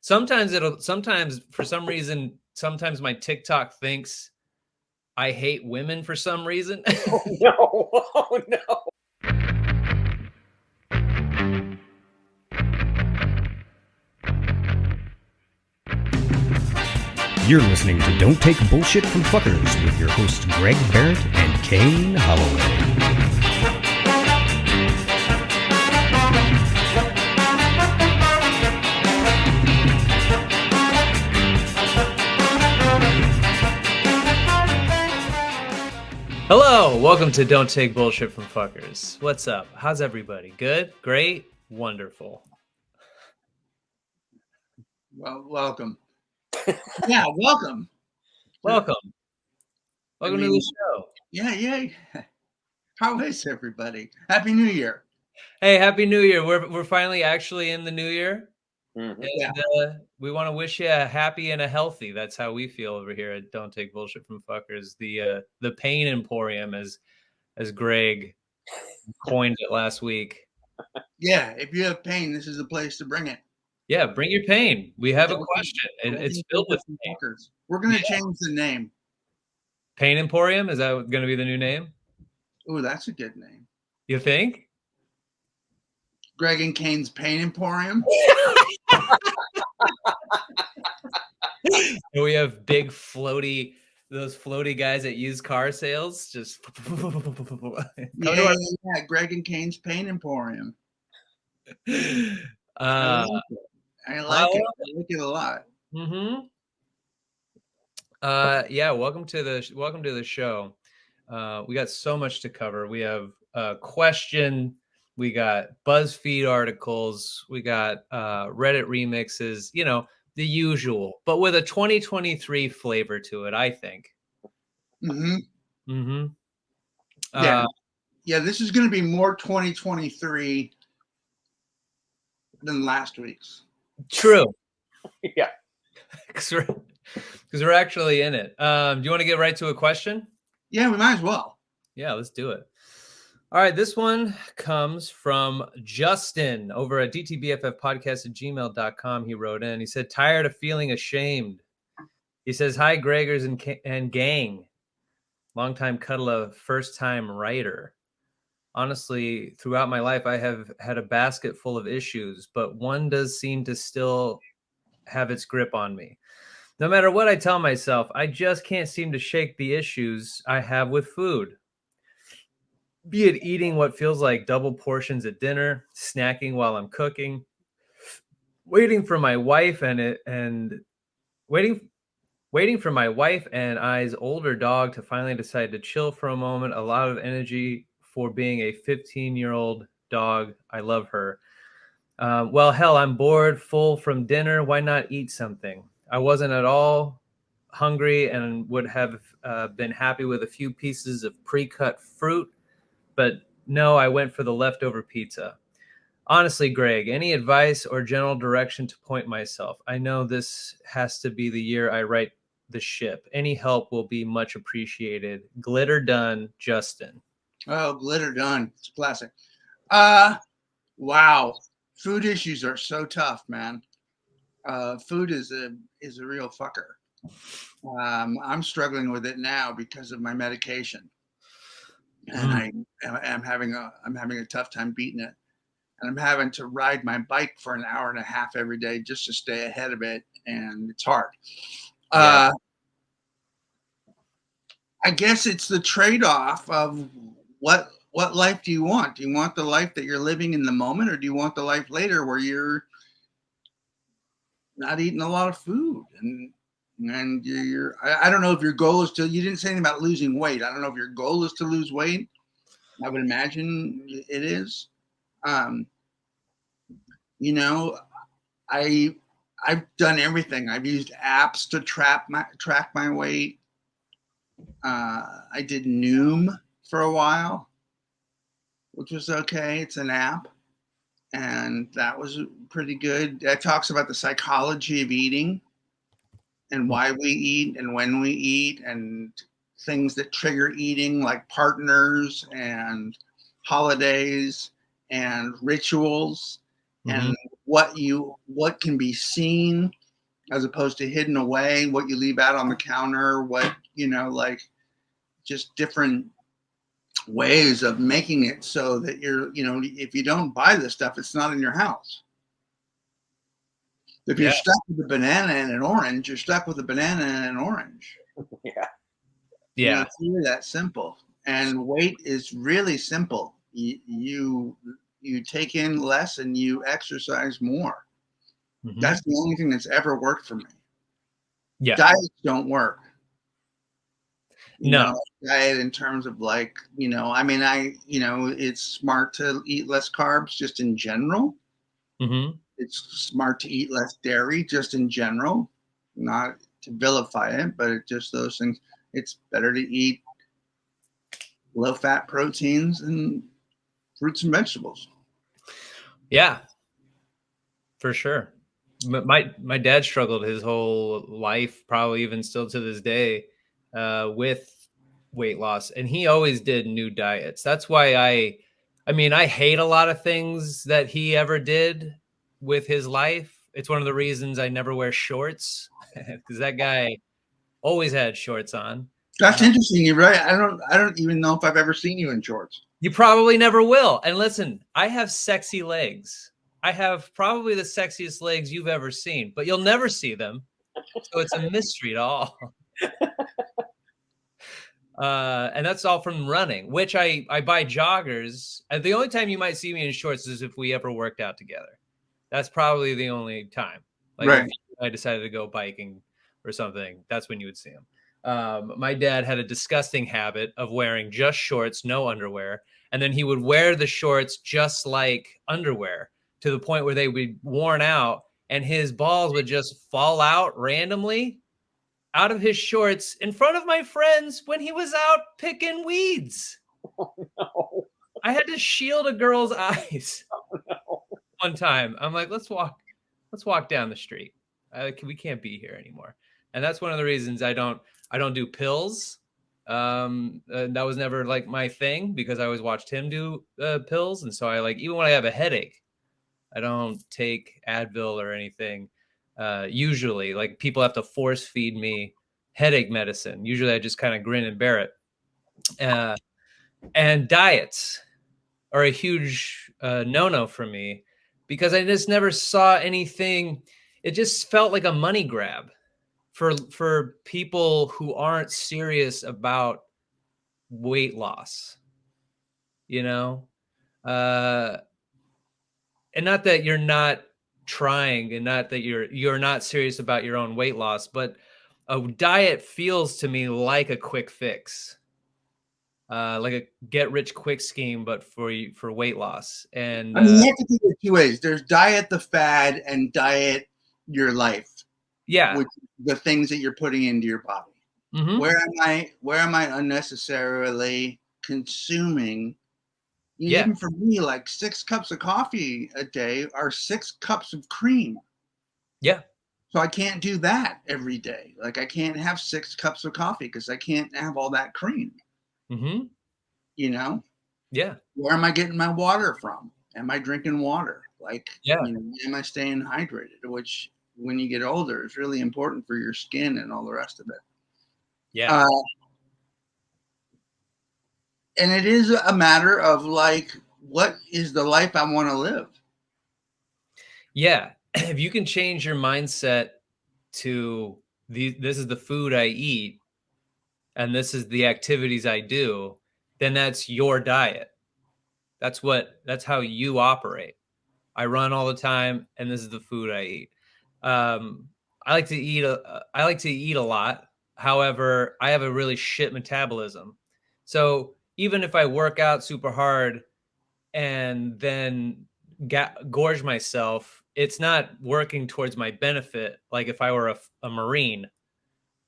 Sometimes for some reason, sometimes my TikTok thinks I hate women for some reason. Oh, no. Oh, no. You're listening to Don't Take Bullshit from Fuckers with your hosts Greg Behrendt and Kane Holloway. Hello, welcome to Don't Take Bullshit from Fuckers. What's up? How's everybody? Good? Great? Wonderful. Well, welcome. Yeah, welcome. Welcome. Welcome to the show. Yeah. How is everybody? Happy New Year. Hey, Happy New Year. We're finally actually in the new year. Mhm. And we want to wish you a happy and a healthy. That's how we feel over here at Don't Take Bullshit from Fuckers. The Pain Emporium, as Greg coined it last week. Yeah, if you have pain, this is the place to bring it. Yeah, bring your pain. We have a question. It's filled with pain. Fuckers. We're going to change the name. Pain Emporium? Is that going to be the new name? Oh, that's a good name. You think? Greg and Kane's Pain Emporium. And we have big those floaty guys at used car sales. Just yeah, Greg and Kane's Pain Emporium. I like it a lot. Mm-hmm. Yeah, welcome to the show. We got so much to cover. We have a question, we got Buzzfeed articles, we got Reddit remixes, the usual, but with a 2023 flavor to it, I think. Yeah, this is going to be more 2023 than last week's. True. Yeah. Because we're actually in it. Do you want to get right to a question? Yeah, we might as well. Yeah, let's do it. All right, this one comes from Justin over at dtbffpodcast@gmail.com. He wrote in. He said, tired of feeling ashamed. He says, hi, Gregers and gang. Longtime cuddler, first-time writer. Honestly, throughout my life, I have had a basket full of issues, but one does seem to still have its grip on me. No matter what I tell myself, I just can't seem to shake the issues I have with food. Be it eating what feels like double portions at dinner, snacking while I'm cooking, waiting for my wife and I's older dog to finally decide to chill for a moment. A lot of energy for being a 15-year-old dog. I love her. Well, hell, I'm bored, full from dinner. Why not eat something? I wasn't at all hungry and would have been happy with a few pieces of pre-cut fruit. But no, I went for the leftover pizza. Honestly, Greg, any advice or general direction to point myself? I know this has to be the year I right the ship. Any help will be much appreciated. Glitter done, Justin. Oh, glitter done. It's a classic. Wow. Food issues are so tough, man. Food is a real fucker. I'm struggling with it now because of my medication. And I'm having a tough time beating it. And I'm having to ride my bike for an hour and a half every day just to stay ahead of it. And it's hard. Yeah. I guess it's the trade-off of what life do you want? Do you want the life that you're living in the moment, or do you want the life later where you're not eating a lot of food and I don't know if your goal is you didn't say anything about losing weight. I don't know if your goal is to lose weight. I would imagine it is. I've done everything. I've used apps to track my weight. I did Noom for a while, which was okay. It's an app, and that was pretty good. It talks about the psychology of eating and why we eat and when we eat and things that trigger eating, like partners and holidays and rituals. Mm-hmm. And what can be seen as opposed to hidden away, what you leave out on the counter, what, like just different ways of making it so that if you don't buy this stuff, it's not in your house. If you're stuck with a banana and an orange, you're stuck with a banana and an orange. Yeah. Yeah. It's really that simple. And weight is really simple. You take in less and you exercise more. Mm-hmm. That's the only thing that's ever worked for me. Yeah. Diets don't work. No. Diet in terms of it's smart to eat less carbs just in general. Mm-hmm. It's smart to eat less dairy just in general, not to vilify it, but it's just those things. It's better to eat low-fat proteins and fruits and vegetables. Yeah, for sure. My dad struggled his whole life, probably even still to this day, with weight loss, and he always did new diets. That's why I hate a lot of things that he ever did with his life. It's one of the reasons I never wear shorts, because that guy always had shorts on. That's interesting. You're right. I don't even know if I've ever seen you in shorts. You probably never will. And listen, I have sexy legs. I have probably the sexiest legs you've ever seen, but you'll never see them. So it's a mystery to all. And that's all from running, which I buy joggers. And the only time you might see me in shorts is if we ever worked out together. That's probably the only time. Like right. If I decided to go biking or something, that's when you would see him. My dad had a disgusting habit of wearing just shorts, no underwear. And then he would wear the shorts just like underwear to the point where they would be worn out and his balls would just fall out randomly out of his shorts in front of my friends when he was out picking weeds. Oh, no. I had to shield a girl's eyes. Oh, no. One time. I'm like, let's walk down the street. We can't be here anymore. And that's one of the reasons I don't do pills. That was never like my thing because I always watched him do pills. And so I even when I have a headache, I don't take Advil or anything. Usually like people have to force feed me headache medicine. Usually I just kind of grin and bear it. And diets are a huge no-no for me because I just never saw anything. It just felt like a money grab for people who aren't serious about weight loss, and not that you're not trying and not that you're not serious about your own weight loss, but a diet feels to me like a quick fix. Like a get rich quick scheme, but for weight loss. And you have to think of two ways. There's diet the fad and diet your life. Yeah. Which the things that you're putting into your body. Mm-hmm. Where am I unnecessarily consuming? Even for me, like 6 cups of coffee a day are 6 cups of cream. Yeah. So I can't do that every day. Like I can't have 6 cups of coffee because I can't have all that cream. Mm-hmm. Yeah. Where am I getting my water from? Am I drinking water? Am I staying hydrated? Which, when you get older, is really important for your skin and all the rest of it. Yeah. And it is a matter of what is the life I want to live? Yeah. If you can change your mindset to this is the food I eat and this is the activities I do, then that's your diet. That's how you operate. I run all the time and this is the food I eat. I like to eat a lot. However, I have a really shit metabolism. So even if I work out super hard and then gorge myself, it's not working towards my benefit. Like if I were a Marine,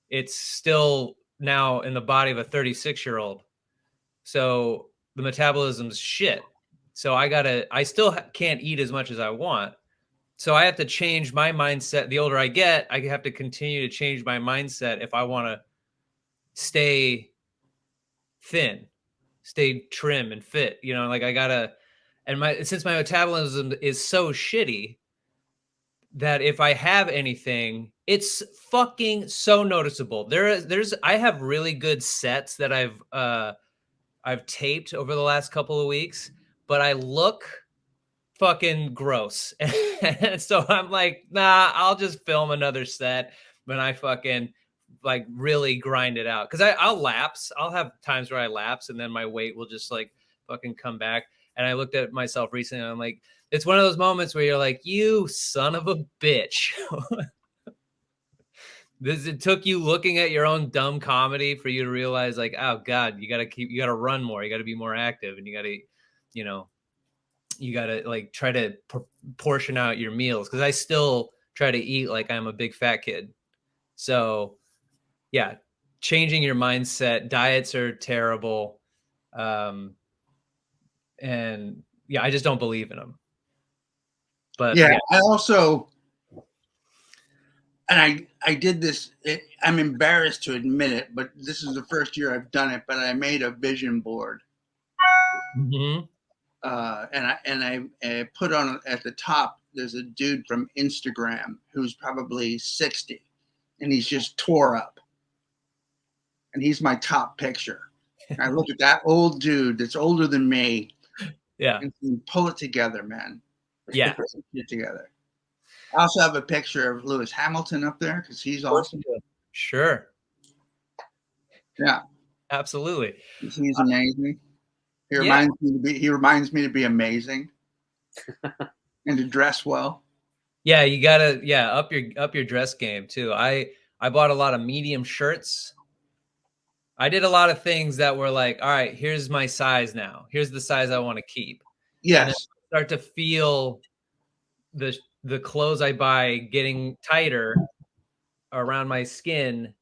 it's still now in the body of a 36-year-old. So the metabolism's shit. So I still can't eat as much as I want. So I have to change my mindset. The older I get, I have to continue to change my mindset if I want to stay thin, stay trim and fit. I gotta, and since my metabolism is so shitty, that if I have anything, it's fucking so noticeable. I have really good sets that I've taped over the last couple of weeks, but I look fucking gross. And so I'm like, nah, I'll just film another set when I fucking like really grind it out. Cause I'll lapse. I'll have times where I lapse and then my weight will just like fucking come back. And I looked at myself recently and I'm like, it's one of those moments where you're like, you son of a bitch. It took you looking at your own dumb comedy for you to realize like, oh God, you gotta run more. You gotta be more active and you gotta like try to portion out your meals. Cause I still try to eat like I'm a big fat kid. So yeah, changing your mindset. Diets are terrible. And yeah, I just don't believe in them. But yeah. I also, and I did this. I'm embarrassed to admit it, but this is the first year I've done it. But I made a vision board, mm-hmm. and I put on at the top. There's a dude from Instagram who's probably 60, and he's just tore up, and he's my top picture. And I look at that old dude that's older than me. Yeah, and pull it together, man. Yeah, put it together. I also have a picture of Lewis Hamilton up there because he's awesome. Sure. Yeah, absolutely. He's amazing. He reminds me to be amazing and to dress well. Yeah, you gotta up your dress game too. I bought a lot of medium shirts. I did a lot of things that were like, all right, here's my size now. Here's the size I want to keep. Yes. And then start to feel the clothes I buy getting tighter around my skin.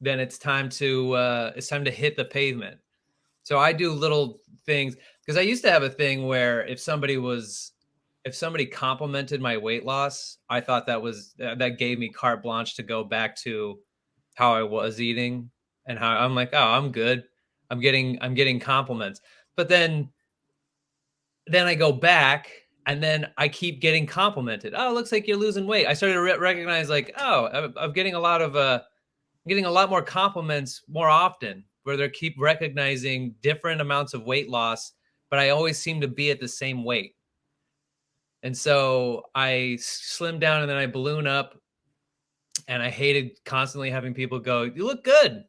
Then it's time to hit the pavement. So I do little things because I used to have a thing where if somebody complimented my weight loss, I thought that gave me carte blanche to go back to how I was eating and how I'm like, oh, I'm good. I'm getting compliments. But then I go back and then I keep getting complimented. Oh, it looks like you're losing weight. I started to recognize like, oh, I'm getting a lot more compliments more often where they keep recognizing different amounts of weight loss, but I always seem to be at the same weight. And so I slim down and then I balloon up, and I hated constantly having people go, you look good.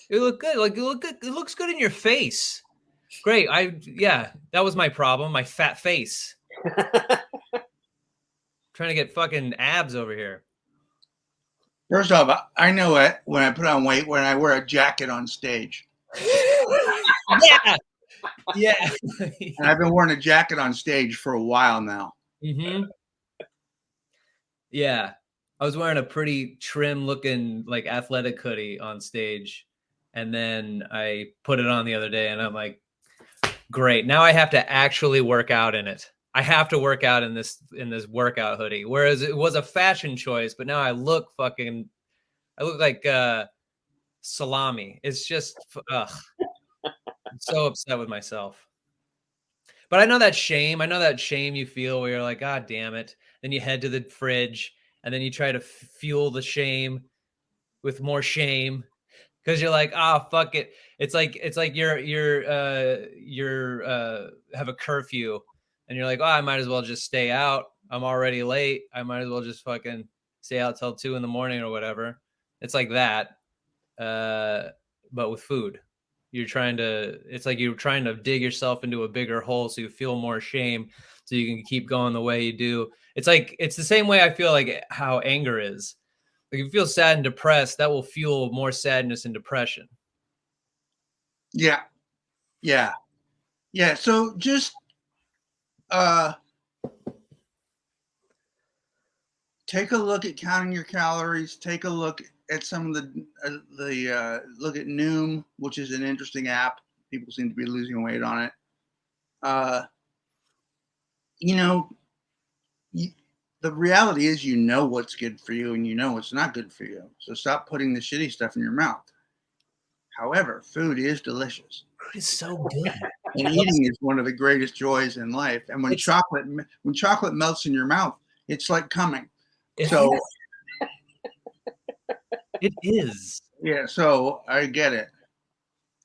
You look good. Like, you look good. It looks good in your face. Great. That was my problem. My fat face. Trying to get fucking abs over here. First off, I know it when I put on weight when I wear a jacket on stage. Yeah. And I've been wearing a jacket on stage for a while now. Mm-hmm. Yeah. I was wearing a pretty trim looking like athletic hoodie on stage. And then I put it on the other day and I'm like, great. Now I have to actually work out in it. I have to work out in this workout hoodie. Whereas it was a fashion choice, but now I look like salami. It's just, I'm so upset with myself. But I know that shame you feel where you're like, God damn it. Then you head to the fridge and then you try to fuel the shame with more shame because you're like, fuck it. It's like you're have a curfew and you're like, I might as well just stay out. I'm already late. I might as well just fucking stay out till 2 a.m. or whatever. It's like that. But with food. It's like you're trying to dig yourself into a bigger hole so you feel more shame so you can keep going the way you do. It's the same way I feel like how anger is. Like if you feel sad and depressed, that will fuel more sadness and depression. Yeah. So just take a look at counting your calories. Take a look at some of the look at Noom, which is an interesting app. People seem to be losing weight on it. The reality is, what's good for you and what's not good for you. So stop putting the shitty stuff in your mouth. However, food is delicious. Food is so good. And eating is one of the greatest joys in life. And when chocolate melts in your mouth, it's like coming. So It is. yeah, so I get it.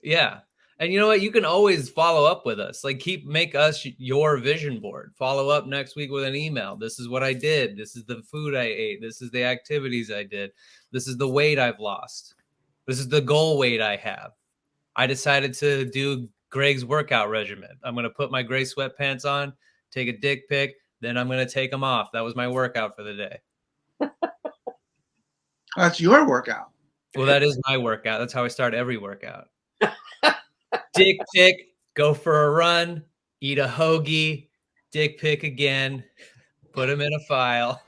Yeah. And you know what? You can always follow up with us. Like, make us your vision board. Follow up next week with an email. This is what I did. This is the food I ate. This is the activities I did. This is the weight I've lost. This is the goal weight I have. I decided to do Greg's workout regimen. I'm going to put my gray sweatpants on, take a dick pic, then I'm going to take them off. That was my workout for the day. That's your workout. Well, that is my workout. That's how I start every workout. Dick pic, go for a run, eat a hoagie, dick pic again, put them in a file.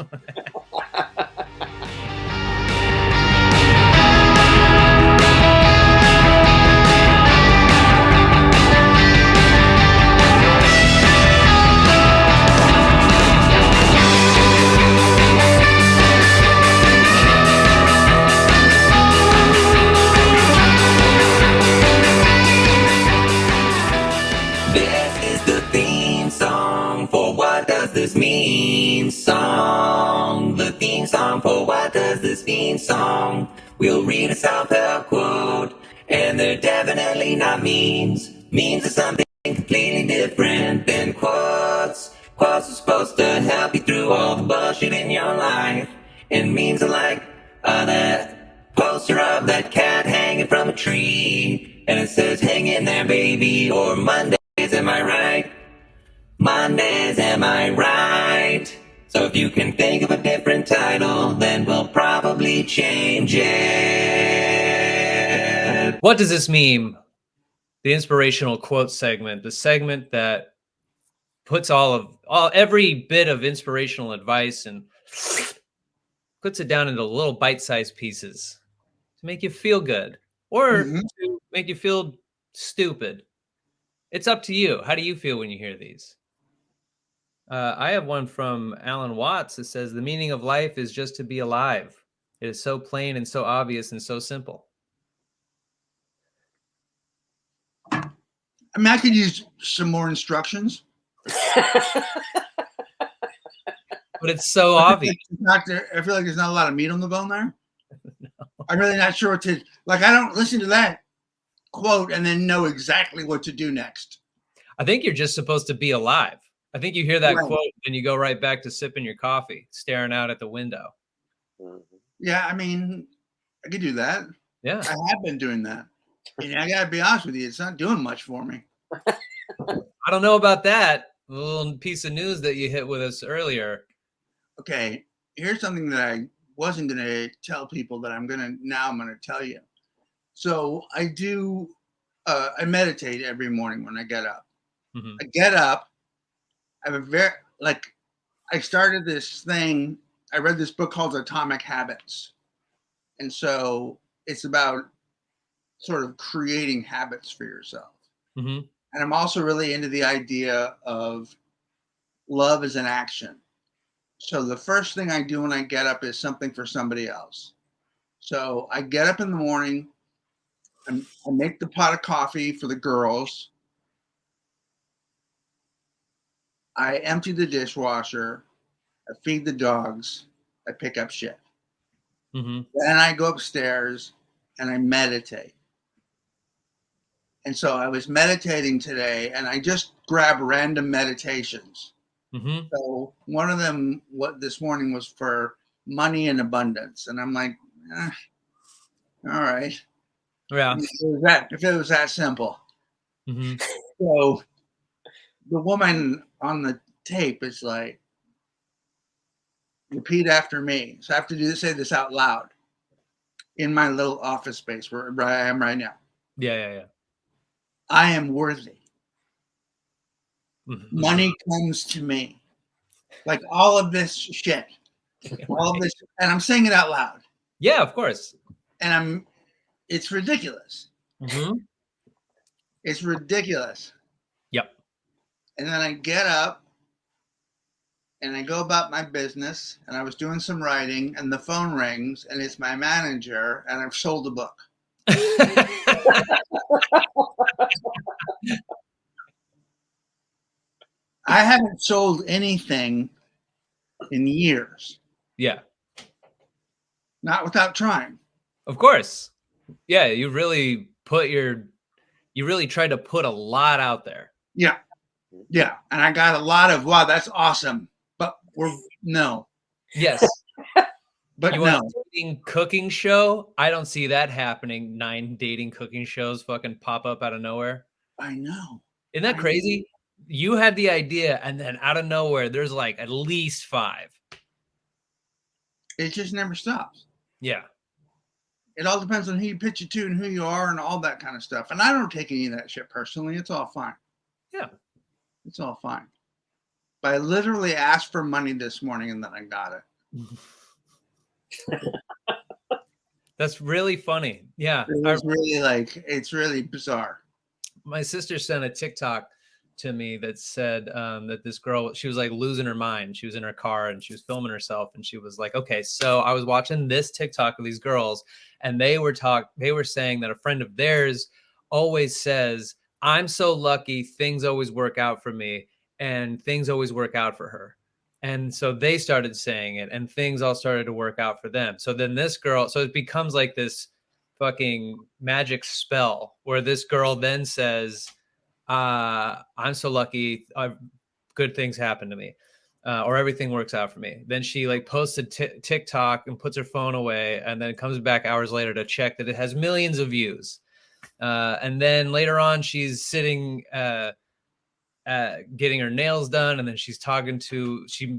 This mean song, the theme song for What Does This Mean song. We'll read a self-help quote, and they're definitely not memes. Memes are something completely different than quotes. Quotes are supposed to help you through all the bullshit in your life, and memes are like that poster of that cat hanging from a tree, and it says, "Hang in there, baby," or "Mondays, am I right? Mondays, am I right?" So if you can think of a different title, then we'll probably change it. What does this mean? The inspirational quote segment, the segment that puts every bit of inspirational advice and puts it down into little bite-sized pieces to make you feel good or to make you feel stupid. It's up to you. How do you feel when you hear these? I have one from Alan Watts that says, "The meaning of life is just to be alive. It is so plain and so obvious and so simple." I mean, I could use some more instructions. But it's so obvious. I feel like there's not a lot of meat on the bone there. No. I'm really not sure what to, like, I don't listen to that quote and then know exactly what to do next. I think you're just supposed to be alive. I think you hear that quote and you go right back to sipping your coffee, staring out at the window. Yeah, I mean, I could do that. Yeah. I have been doing that. And I got to be honest with you, it's not doing much for me. I don't know about that. A little piece of news that you hit with us earlier. Okay, here's something that I wasn't going to tell people that I'm going to tell you. So I meditate every morning when I get up. Mm-hmm. I get up. I have I started this thing. I read this book called Atomic Habits. And so it's about sort of creating habits for yourself. Mm-hmm. And I'm also really into the idea of love as an action. So the first thing I do when I get up is something for somebody else. So I get up in the morning, I make the pot of coffee for the girls. I empty the dishwasher. I feed the dogs. I pick up shit. Mm-hmm. Then I go upstairs and I meditate. And so I was meditating today and I just grab random meditations. Mm-hmm. So one of them, this morning, was for money and abundance. And I'm like, all right. Yeah. If it was that simple. Mm-hmm. So the woman on the tape is like, repeat after me. So I have to say this out loud in my little office space where I am right now. Yeah. I am worthy. Mm-hmm. Money comes to me. Like all of this shit. All of this, and I'm saying it out loud. Yeah, of course. And it's ridiculous. Mm-hmm. It's ridiculous. Yep. And then I get up and I go about my business, and I was doing some writing, and the phone rings, and it's my manager, and I've sold a book. I haven't sold anything in years. Yeah. Not without trying. Of course. Yeah, you really tried to put a lot out there. Yeah. Yeah. And I got a lot of, wow, that's awesome. But no. Yes. But you no. want a dating cooking show? I don't see that happening. 9 dating cooking shows fucking pop up out of nowhere. I know. Isn't that crazy? You had the idea, and then out of nowhere, there's like at least 5. It just never stops. Yeah. It all depends on who you pitch it to and who you are and all that kind of stuff. And I don't take any of that shit personally. It's all fine. Yeah. It's all fine. But I literally asked for money this morning and then I got it. That's really funny. Yeah. It's really bizarre. My sister sent a TikTok to me that said that this girl, she was like losing her mind. She was in her car and she was filming herself. And she was like, okay, so I was watching this TikTok of these girls and they were saying that a friend of theirs always says, I'm so lucky, things always work out for me and things always work out for her. And so they started saying it and things all started to work out for them. So then this girl, so it becomes like this fucking magic spell where this girl then says, I'm so lucky, good things happen to me, or everything works out for me. Then she like posts a TikTok and puts her phone away and then comes back hours later to check that it has millions of views. And then later on, she's sitting getting her nails done. And then she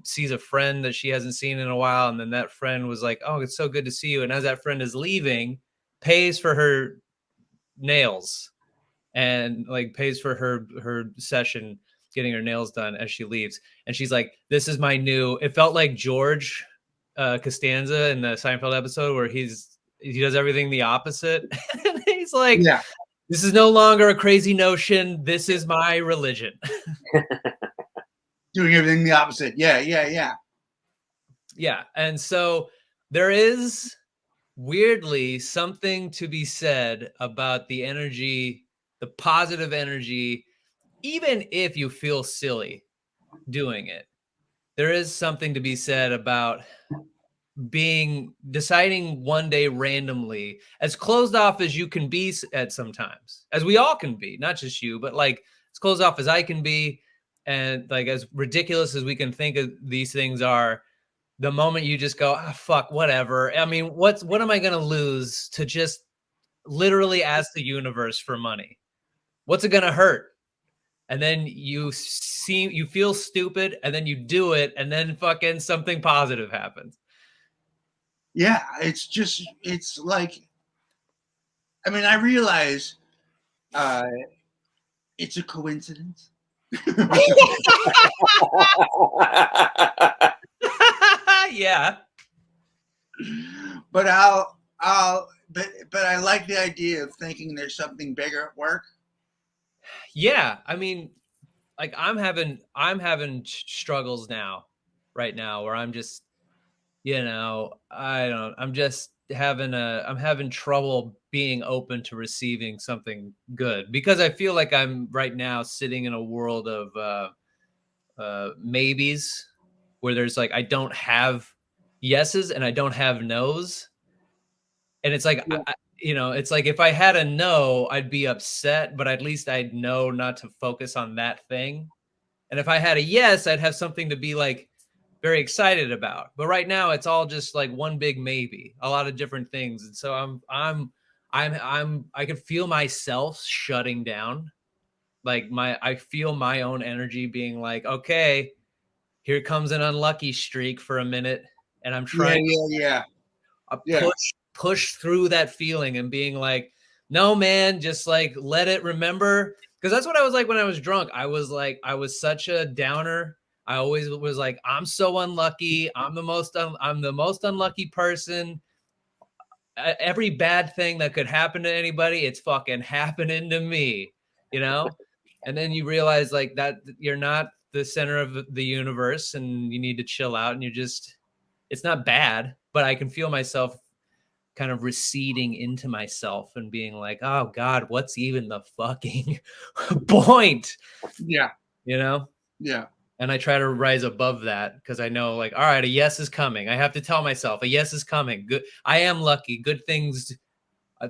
sees a friend that she hasn't seen in a while. And then that friend was like, oh, it's so good to see you. And as that friend is leaving, pays for her nails and like pays for her session getting her nails done as she leaves. And she's like, this is my new, it felt like George Costanza in the Seinfeld episode where he does everything the opposite. And he's like, yeah, this is no longer a crazy notion. This is my religion. Doing everything the opposite. Yeah. Yeah. And so there is weirdly something to be said about the energy, the positive energy, even if you feel silly doing it. There is something to be said about deciding one day randomly, as closed off as you can be at sometimes, as we all can be, not just you, but like as closed off as I can be. And like, as ridiculous as we can think of these things are, the moment you just go, fuck, whatever. I mean, what am I going to lose to just literally ask the universe for money? What's it going to hurt? And then you feel stupid and then you do it. And then fucking something positive happens. Yeah, it's like, I mean, I realize it's a coincidence. Yeah. But but I like the idea of thinking there's something bigger at work. Yeah, I mean, like I'm having struggles right now where I'm just, I'm having trouble being open to receiving something good because I feel like I'm right now sitting in a world of maybes where there's like, I don't have yeses and I don't have nos. And it's like, yeah. It's like if I had a no, I'd be upset, but at least I'd know not to focus on that thing. And if I had a yes, I'd have something to be like very excited about. But right now it's all just like one big maybe, a lot of different things. And so I can feel myself shutting down. Like I feel my own energy being like, okay, here comes an unlucky streak for a minute. And I'm trying to push through that feeling and being like, no, man, just like, let it remember. Cause that's what I was like when I was drunk. I was such a downer. I always was like, I'm so unlucky. I'm the most unlucky person. Every bad thing that could happen to anybody, it's fucking happening to me, And then you realize like that you're not the center of the universe and you need to chill out and it's not bad, but I can feel myself kind of receding into myself and being like, oh God, what's even the fucking point? Yeah. Yeah. And I try to rise above that because I know, like, all right, a yes is coming. I have to tell myself a yes is coming. Good. I am lucky. Good things.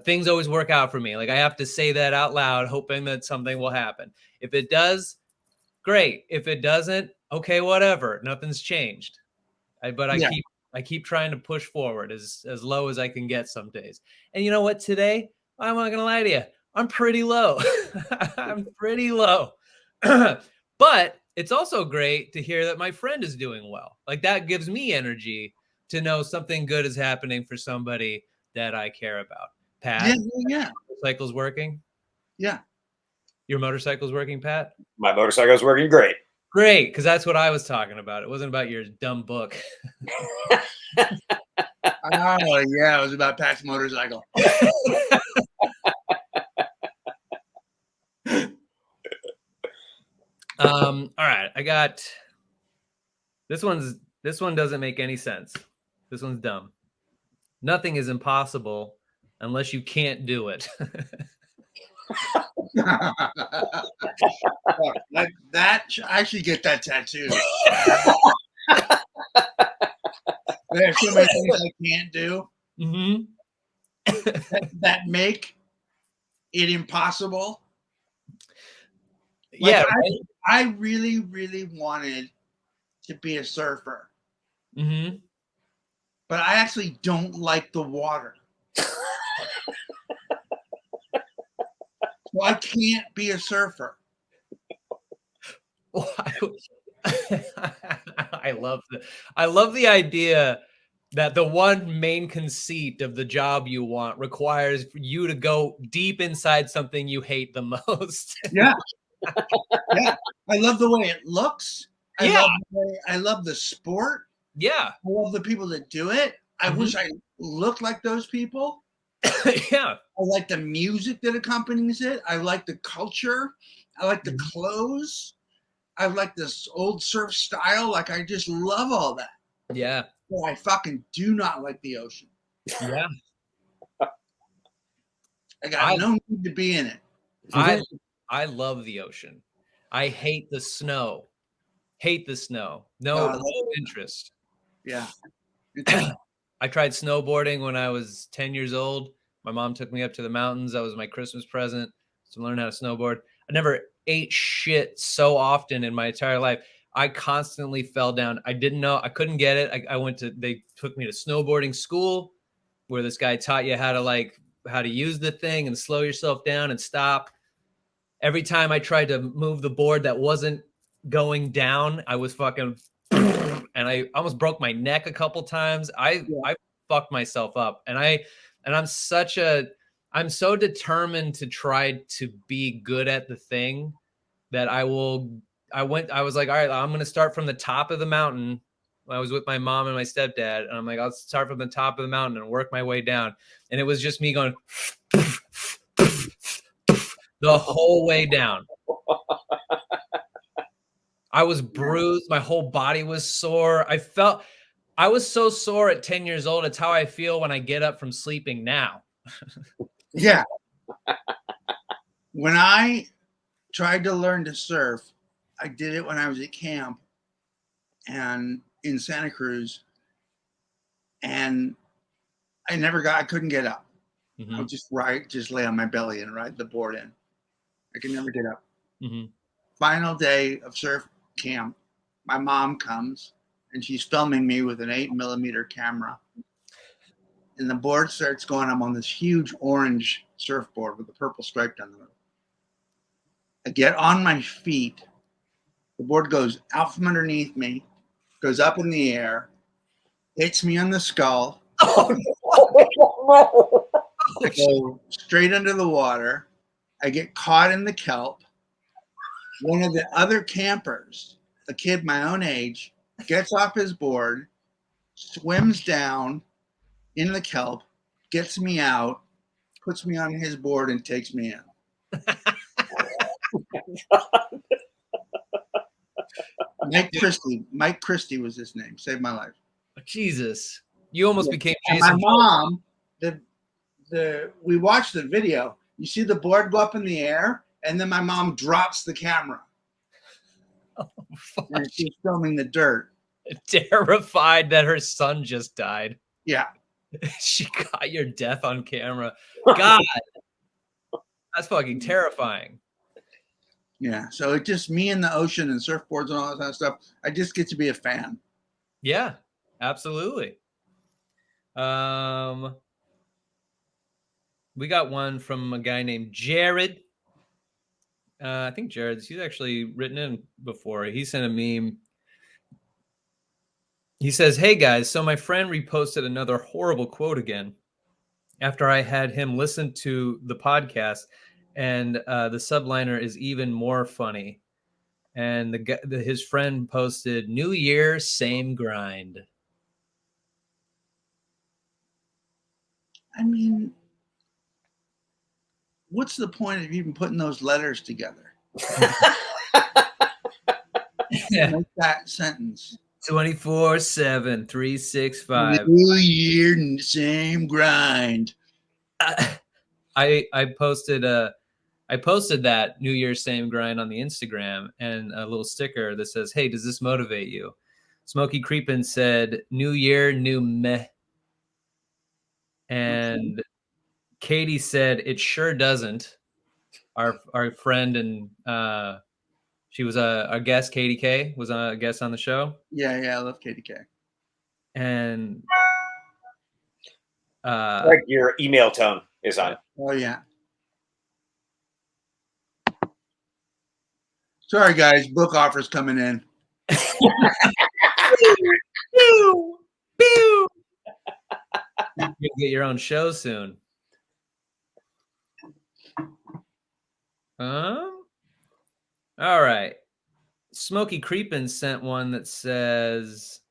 Things always work out for me. Like I have to say that out loud, hoping that something will happen. If it does, great. If it doesn't, okay, whatever. Nothing's changed. But I keep trying to push forward as low as I can get some days. And you know what? Today, I'm not gonna lie to you. I'm pretty low. I'm pretty low. But it's also great to hear that my friend is doing well. Like that gives me energy to know something good is happening for somebody that I care about. Pat, Yeah. motorcycle's working. Yeah. Your motorcycle's working, Pat? My motorcycle is working great. Great, because that's what I was talking about. It wasn't about your dumb book. Oh yeah, it was about Pat's motorcycle. All right, I got this one doesn't make any sense. This one's dumb. Nothing is impossible unless you can't do it. I should get that tattoo. There's so many things I can't do that make it impossible. Like, Yeah, I really, really wanted to be a surfer, but I actually don't like the water. So I can't be a surfer. I love the idea that the one main conceit of the job you want requires you to go deep inside something you hate the most. Yeah. Yeah. I love the way it looks. I love the sport. Yeah. I love the people that do it. I wish I looked like those people. Yeah. I like the music that accompanies it. I like the culture. I like the clothes. I like this old surf style. Like, I just love all that. Yeah. But I fucking do not like the ocean. Yeah. I got no need to be in it. I love the ocean. I hate the snow. No interest. Yeah. I tried snowboarding when I was 10 years old. My mom took me up to the mountains. That was my Christmas present to learn how to snowboard. I never ate shit so often in my entire life. I constantly fell down. I didn't know. I couldn't get it. They took me to snowboarding school where this guy taught you how to use the thing and slow yourself down and stop. Every time I tried to move the board that wasn't going down, I was fucking, and I almost broke my neck a couple times. I fucked myself up, and I'm so determined to try to be good at the thing that I was like, all right, I'm going to start from the top of the mountain. I was with my mom and my stepdad, and I'm like, I'll start from the top of the mountain and work my way down. And it was just me going the whole way down. I was bruised. My whole body was sore. I was so sore at 10 years old. It's how I feel when I get up from sleeping now. Yeah. When I tried to learn to surf, I did it when I was at camp and in Santa Cruz, and I couldn't get up. I would just lay on my belly and ride the board in. I could never get up. Final day of surf camp, my mom comes and she's filming me with an 8mm camera. And the board starts going. I'm on this huge orange surfboard with a purple stripe down the middle. I get on my feet. The board goes out from underneath me, goes up in the air, hits me on the skull. I go straight under the water. I get caught in the kelp. One of the other campers, a kid my own age, gets off his board, swims down in the kelp, gets me out, puts me on his board, and takes me in. Mike Christie was his name. Saved my life. Jesus, you almost became and Jason. My mom. We watched the video. You see the board go up in the air, and then my mom drops the camera. And she's filming the dirt. Terrified that her son just died. Yeah. She got your death on camera. God, that's fucking terrifying. Yeah. So it's just me in the ocean and surfboards and all that kind of stuff. I just get to be a fan. Yeah, absolutely. We got one from a guy named Jared. I think Jared's, he's actually written in before. He sent a meme. He says, "Hey guys, so my friend reposted another horrible quote again after I had him listen to the podcast, and the subliner is even more funny." And his friend posted, "New year, same grind." I mean, what's the point of even putting those letters together? Yeah. Make that sentence. 24/7, 365. New year, same grind. I posted that New Year's same grind on the Instagram and a little sticker that says, "Hey, does this motivate you?" Smokey Creepin said, "New year, new meh." And Katie said, "It sure doesn't." Our friend and she was a guest. Katie K was a guest on the show. Yeah, I love Katie K. And Greg, your email tone is on. Oh yeah. Sorry guys, book offers coming in. Pew, pew. You'll get your own show soon. All right. Smokey Creepin sent one that says,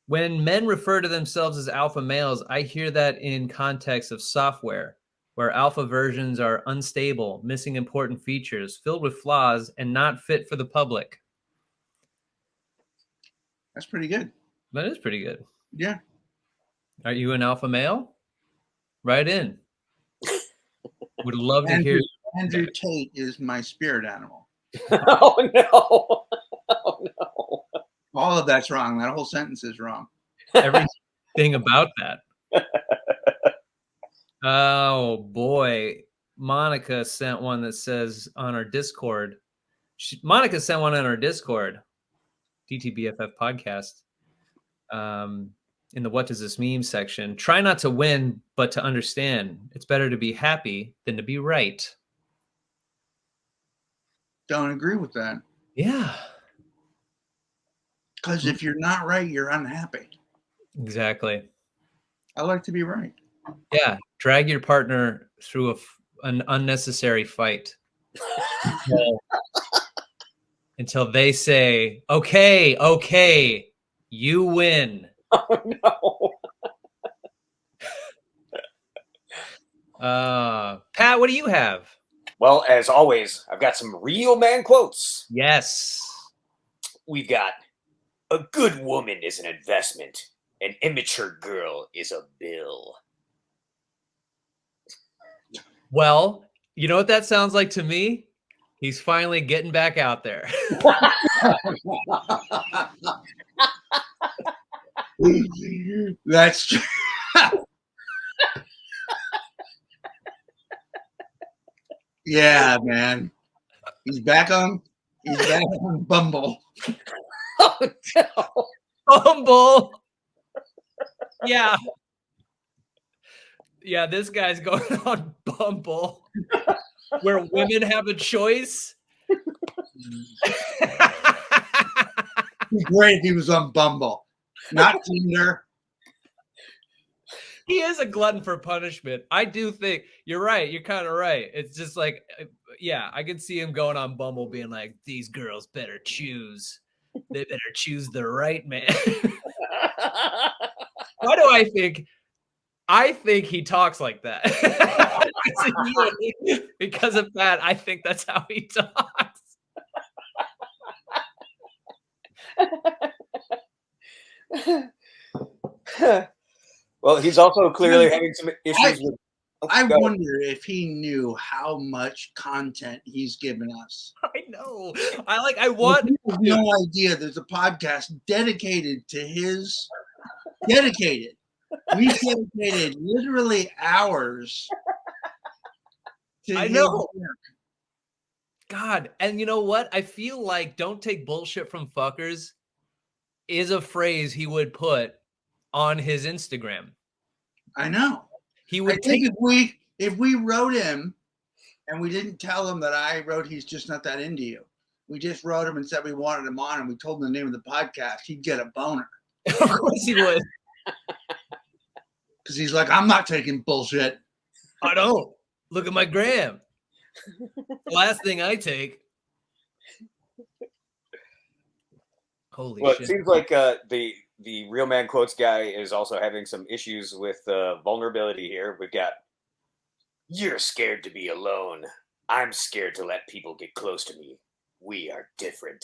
"When men refer to themselves as alpha males, I hear that in context of software, where alpha versions are unstable, missing important features, filled with flaws, and not fit for the public." That's pretty good. That is pretty good. Yeah. Are you an alpha male? Write in. Would love to hear. Andrew Tate is my spirit animal. Oh no! Oh no! All of that's wrong. That whole sentence is wrong. Everything about that. Oh boy, Monica sent one that says on our Discord. Monica sent one on our Discord, DTBFF podcast. In the "What Does This Mean" section, "Try not to win, but to understand. It's better to be happy than to be right." Don't agree with that. Yeah, Because if you're not right, you're unhappy. exactly. I like to be right. Yeah, drag your partner through an unnecessary fight until they say, okay, you win. Oh no. Pat, what do you have? Well, as always, I've got some real man quotes. Yes. We've got, "A good woman is an investment. An immature girl is a bill." Well, you know what that sounds like to me? He's finally getting back out there. That's true. Yeah, man. He's back on Bumble. Oh no! Bumble. Yeah. Yeah, this guy's going on Bumble where women have a choice. It'd be great if he was on Bumble, not Tinder. He is a glutton for punishment. I do think you're right. You're kind of right. It's just like, yeah, I could see him going on Bumble being like, "These girls better choose. They better choose the right man." Why do I think? I think he talks like that. Because of that, I think that's how he talks. Well, he's also clearly having some issues with I wonder if he knew how much content he's given us. I know. I want. He has no idea. There's a podcast dedicated to his. Dedicated. We dedicated literally hours. I know. God, and you know what? I feel like "Don't take bullshit from fuckers" is a phrase he would put on his Instagram. I know. He would I think if we wrote him and we didn't tell him that I wrote "He's Just Not That Into You," we just wrote him and said we wanted him on, and we told him the name of the podcast, he'd get a boner. Of course he would. Because he's like, I'm not taking bullshit. I don't. Look at my gram. Last thing I take. Holy Well, shit. it seems like the Real Man Quotes guy is also having some issues with vulnerability here. We've got, "You're scared to be alone. I'm scared to let people get close to me. We are different."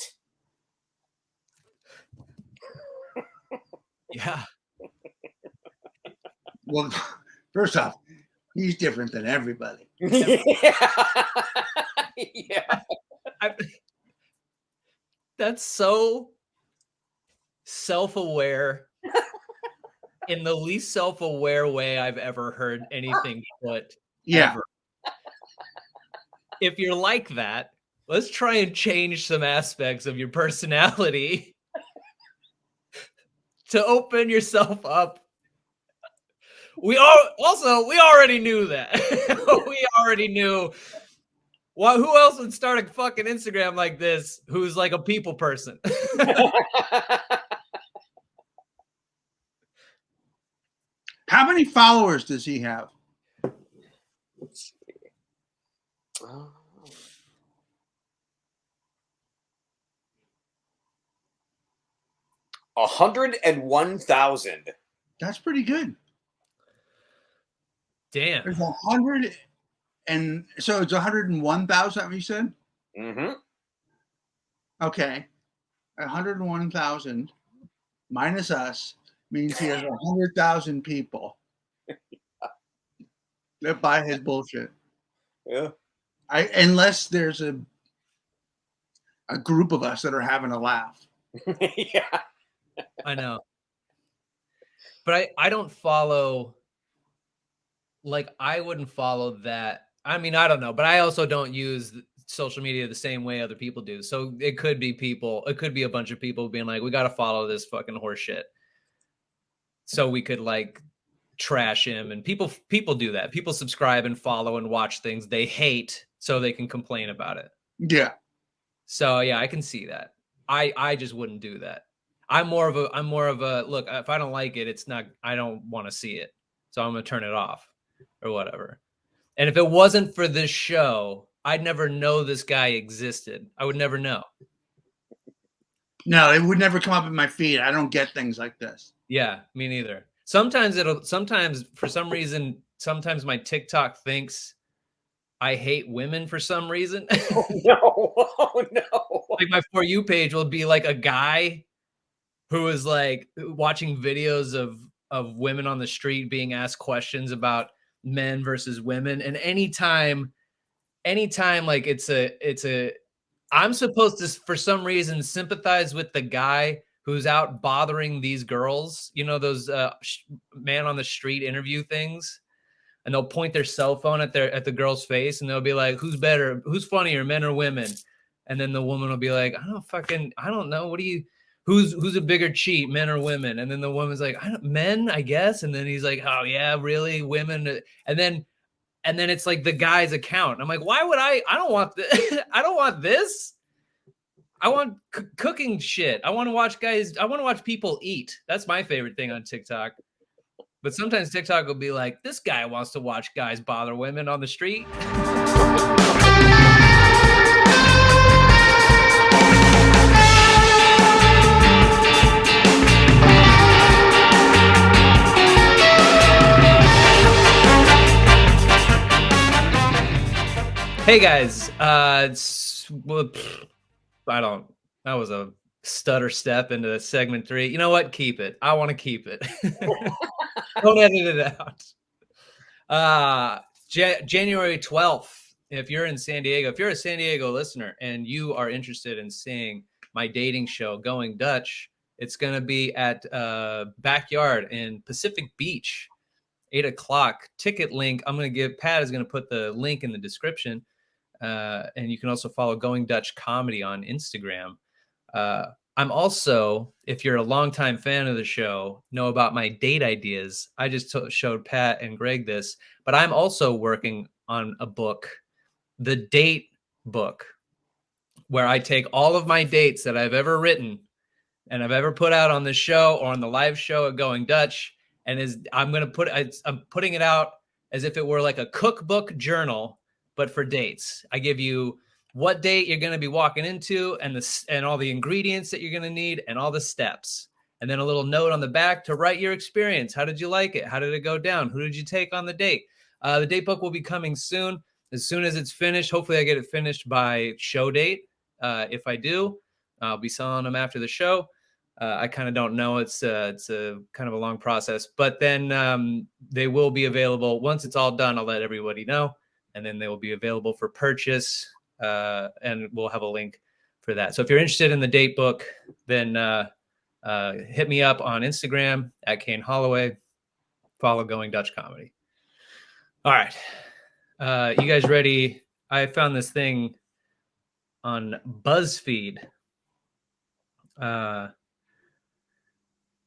Yeah. Well, first off, he's different than everybody. Yeah. That's so self-aware in the least self-aware way I've ever heard anything put. Yeah. Ever. If you're like that, let's try and change some aspects of your personality to open yourself up. We already knew that. We already knew. Well, who else would start a fucking Instagram like this who's like a people person? How many followers does he have? Let's see. 101,000. That's pretty good. Damn. There's 100, and so it's 101,000. What you said? Mm-hmm. Okay, 101,000 minus us means he has 100,000 people that buy his bullshit. Yeah. Unless there's a group of us that are having a laugh. Yeah. I know. But I don't follow, like, I wouldn't follow that. I mean, I don't know, but I also don't use social media the same way other people do. So it could be a bunch of people being like, we got to follow this fucking horse shit. So we could like trash him, and people do that. People subscribe and follow and watch things they hate so they can complain about it. Yeah. So yeah, I can see that. I just wouldn't do that. I'm more of a look, if I don't like it, I don't want to see it. So I'm going to turn it off or whatever. And if it wasn't for this show, I'd never know this guy existed. I would never know. No, it would never come up in my feed. I don't get things like this. Yeah, me neither. Sometimes for some reason, sometimes my TikTok thinks I hate women for some reason. Oh, no. Oh, no. Like my For You page will be like a guy who is like watching videos of women on the street being asked questions about men versus women. And anytime like I'm supposed to, for some reason, sympathize with the guy who's out bothering these girls, you know, those man on the street interview things. And they'll point their cell phone at the girl's face, and they'll be like, who's funnier, men or women? And then the woman will be like, I don't know. Who's a bigger cheat, men or women? And then the woman's like, men, I guess. And then he's like, oh yeah, really, women? And then it's like the guy's account. And I'm like, why would I don't want this. I don't want this. I want cooking shit. I want to watch people eat. That's my favorite thing on TikTok. But sometimes TikTok will be like, this guy wants to watch guys bother women on the street. Hey guys, that was a stutter step into segment 3. You know what? Keep it. I want to keep it. Don't edit it January 12th. If you're in San Diego, if you're a San Diego listener and you are interested in seeing my dating show, Going Dutch, it's going to be at Backyard in Pacific Beach, 8:00. Ticket link. Pat is going to put the link in the description. And you can also follow Going Dutch Comedy on Instagram. I'm also, if you're a longtime fan of the show, know about my date ideas. I just showed Pat and Greg this, but I'm also working on a book, the date book, where I take all of my dates that I've ever written and I've ever put out on the show or on the live show at Going Dutch. And I'm putting it out as if it were like a cookbook journal, but for dates. I give you what date you're going to be walking into and all the ingredients that you're going to need and all the steps. And then a little note on the back to write your experience. How did you like it? How did it go down? Who did you take on the date? The date book will be coming soon. As soon as it's finished, hopefully I get it finished by show date. If I do, I'll be selling them after the show. I kind of don't know. It's a kind of a long process, but then they will be available. Once it's all done, I'll let everybody know. And then they will be available for purchase. And we'll have a link for that. So if you're interested in the date book, then hit me up on Instagram at Kane Holloway. Follow Going Dutch Comedy. All right. You guys ready? I found this thing on Buzzfeed.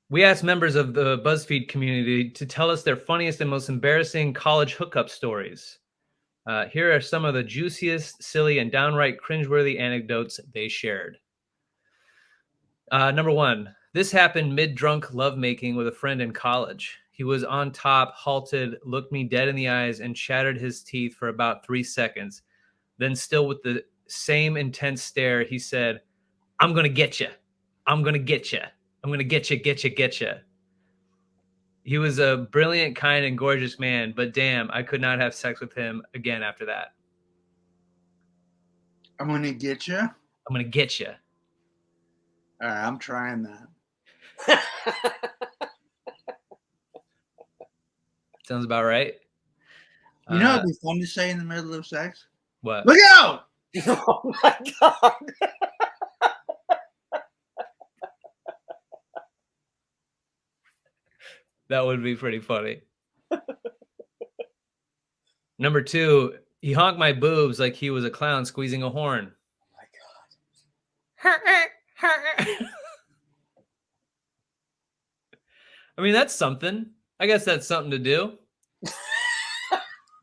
We asked members of the Buzzfeed community to tell us their funniest and most embarrassing college hookup stories. Here are some of the juiciest, silly, and downright cringeworthy anecdotes they shared. Number 1, this happened mid-drunk lovemaking with a friend in college. He was on top, halted, looked me dead in the eyes, and chattered his teeth for about 3 seconds. Then, still with the same intense stare, he said, "I'm going to get you. I'm going to get you. I'm going to get you. He was a brilliant, kind, and gorgeous man, but damn, I could not have sex with him again after that." I'm going to get you. I'm going to get you. All right, I'm trying that. Sounds about right. You know, it'd be fun to say in the middle of sex. What? Look out! Oh my God. That would be pretty funny. Number 2, he honked my boobs like he was a clown squeezing a horn. Oh my God. I mean, that's something. I guess that's something to do.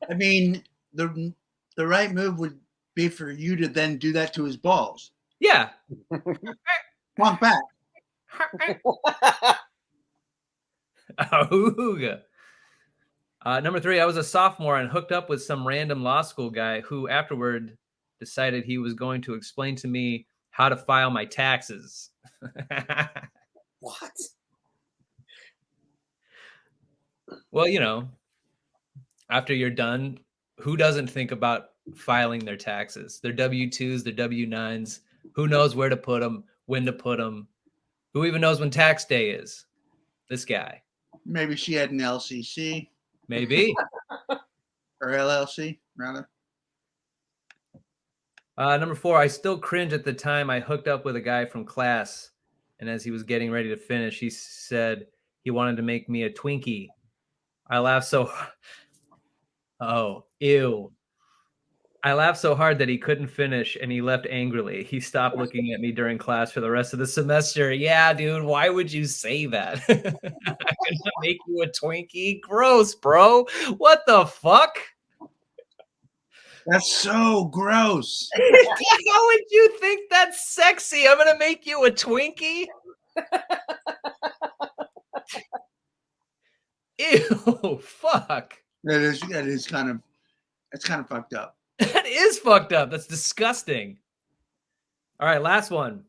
I mean, the right move would be for you to then do that to his balls. Yeah. Honk back. Auga. Number 3, I was a sophomore and hooked up with some random law school guy who afterward decided he was going to explain to me how to file my taxes. What? Well, you know, after you're done, who doesn't think about filing their taxes? Their W-2s, their W-9s. Who knows where to put them, when to put them? Who even knows when tax day is? This guy. Maybe she had an LCC. Maybe. Or LLC, rather. Number 4, I still cringe at the time I hooked up with a guy from class. And as he was getting ready to finish, he said he wanted to make me a Twinkie. I laughed so hard. Oh, ew. I laughed so hard that he couldn't finish and he left angrily. He stopped looking at me during class for the rest of the semester. Yeah, dude, why would you say that? I'm gonna make you a Twinkie? Gross, bro. What the fuck? That's so gross. How would you think that's sexy? I'm gonna make you a Twinkie? Ew, fuck. That is kind of fucked up. That is fucked up. That's disgusting. All right, last one.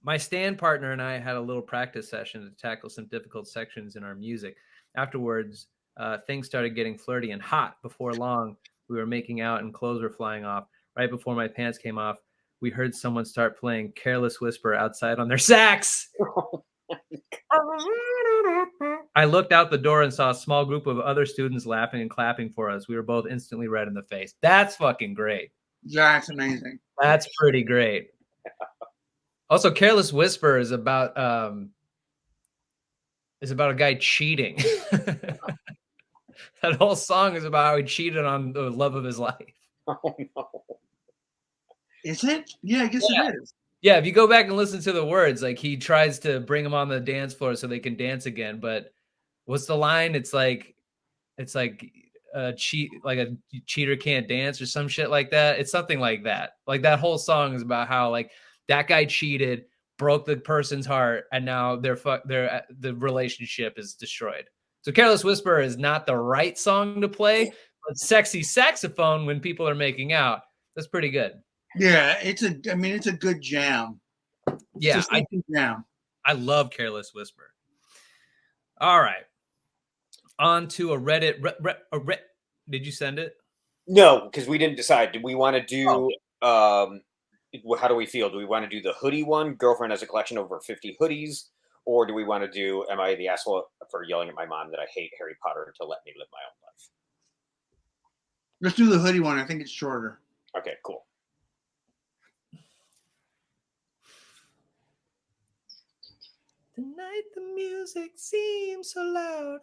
My stand partner and I had a little practice session to tackle some difficult sections in our music. Afterwards, things started getting flirty and hot. Before long, we were making out and clothes were flying off. Right before my pants came off, we heard someone start playing Careless Whisper outside on their sax. I looked out the door and saw a small group of other students laughing and clapping for us. We were both instantly red in the face. That's fucking great. That's amazing. That's pretty great. Also, Careless Whisper is about a guy cheating. That whole song is about how he cheated on the love of his life. Oh no. Is it? Yeah, I guess it is. Yeah, if you go back and listen to the words, like he tries to bring them on the dance floor so they can dance again. But what's the line? It's like a cheater can't dance or some shit like that. It's something like that. Like that whole song is about how like that guy cheated, broke the person's heart, and now the relationship is destroyed. So Careless Whisper is not the right song to play, but Sexy Saxophone when people are making out, that's pretty good. Yeah, it's a good jam. Yeah, jam. I love Careless Whisper. All right. On to a Reddit. Did you send it? No, because we didn't decide. Do we want to do how do we feel? Do we want to do the hoodie one? Girlfriend has a collection of over 50 hoodies. Or do we want to do, am I the asshole for yelling at my mom that I hate Harry Potter to let me live my own life? Let's do the hoodie one. I think it's shorter. Okay, cool. Tonight the music seems so loud